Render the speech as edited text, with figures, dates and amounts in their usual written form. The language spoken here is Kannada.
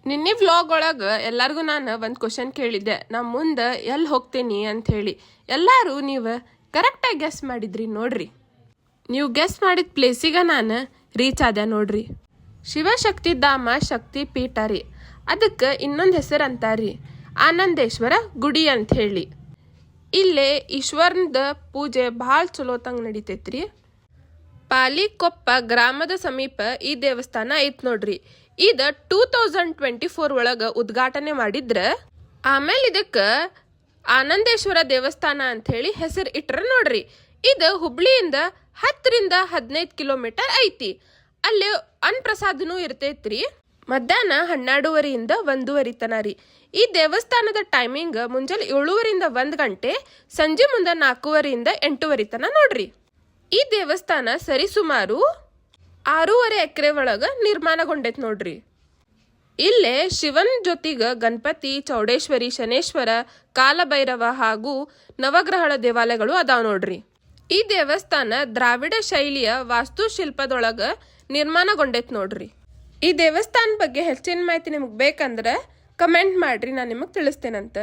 ನಿನ್ನೆ ವ್ಲಾಗ್ ಒಳಗೆ ಎಲ್ಲರಿಗೂ ನಾನು ಒಂದು ಕ್ವಶನ್ ಕೇಳಿದ್ದೆ, ನಾ ಮುಂದೆ ಎಲ್ಲಿ ಹೋಗ್ತೀನಿ ಅಂಥೇಳಿ. ಎಲ್ಲರೂ ನೀವು ಕರೆಕ್ಟಾಗಿ ಗೆಸ್ ಮಾಡಿದ್ರಿ ನೋಡ್ರಿ. ನೀವು ಗೆಸ್ ಮಾಡಿದ ಪ್ಲೇಸಿಗೆ ನಾನು ರೀಚ್ ಆದೆ ನೋಡ್ರಿ. ಶಿವಶಕ್ತಿ ಧಾಮ ಶಕ್ತಿ ಪೀಠ ರೀ. ಅದಕ್ಕೆ ಇನ್ನೊಂದು ಹೆಸರು ಅಂತಾರ್ರಿ ಆನಂದೇಶ್ವರ ಗುಡಿ ಅಂಥೇಳಿ. ಇಲ್ಲೇ ಈಶ್ವರನ ಪೂಜೆ ಭಾಳ ಚಲೋತಂಗೆ ನಡಿತೈತ್ರಿ. ಪಾಲಿಕೊಪ್ಪ ಗ್ರಾಮದ ಸಮೀಪ ಈ ದೇವಸ್ಥಾನ ಐತ್ ನೋಡ್ರಿ. ಇದು 2024 ಒಳಗೆ ಉದ್ಘಾಟನೆ ಮಾಡಿದ್ರ. ಆಮೇಲೆ ಇದಕ್ಕೆ ಆನಂದೇಶ್ವರ ದೇವಸ್ಥಾನ ಅಂಥೇಳಿ ಹೆಸರು ಇಟ್ರ ನೋಡ್ರಿ. ಇದು ಹುಬ್ಳಿಯಿಂದ 10ರಿಂದ 15 ಕಿಲೋಮೀಟರ್ ಐತಿ. ಅಲ್ಲಿ ಅನ್ನಪ್ರಸಾದನೂ ಇರ್ತೈತ್ರಿ. ಮಧ್ಯಾಹ್ನ 12:30ಯಿಂದ 1:30 ತನ ರೀ. ಈ ದೇವಸ್ಥಾನದ ಟೈಮಿಂಗ್ ಮುಂಜಾನೆ 7:00ರಿಂದ 1 ಗಂಟೆ, ಸಂಜೆ ಮುಂದೆ 4:30ರಿಂದ 8:30 ತನ ನೋಡ್ರಿ. ಈ ದೇವಸ್ಥಾನ ಸರಿಸುಮಾರು 6.5 ಎಕರೆ ಒಳಗೆ ನಿರ್ಮಾಣಗೊಂಡೈತೆ ನೋಡ್ರಿ. ಇಲ್ಲೇ ಶಿವನ್ ಜೊತೆಗೆ ಗಣಪತಿ, ಚೌಡೇಶ್ವರಿ, ಶನೇಶ್ವರ, ಕಾಲಭೈರವ ಹಾಗೂ ನವಗ್ರಹಗಳ ದೇವಾಲಯಗಳು ಅದಾವ ನೋಡ್ರಿ. ಈ ದೇವಸ್ಥಾನ ದ್ರಾವಿಡ ಶೈಲಿಯ ವಾಸ್ತುಶಿಲ್ಪದೊಳಗೆ ನಿರ್ಮಾಣಗೊಂಡೈತೆ ನೋಡ್ರಿ. ಈ ದೇವಸ್ಥಾನ ಬಗ್ಗೆ ಹೆಚ್ಚಿನ ಮಾಹಿತಿ ನಿಮಗೆ ಬೇಕಂದ್ರೆ ಕಮೆಂಟ್ ಮಾಡ್ರಿ, ನಾನು ನಿಮಗೆ ತಿಳಿಸ್ತೇನಂತ.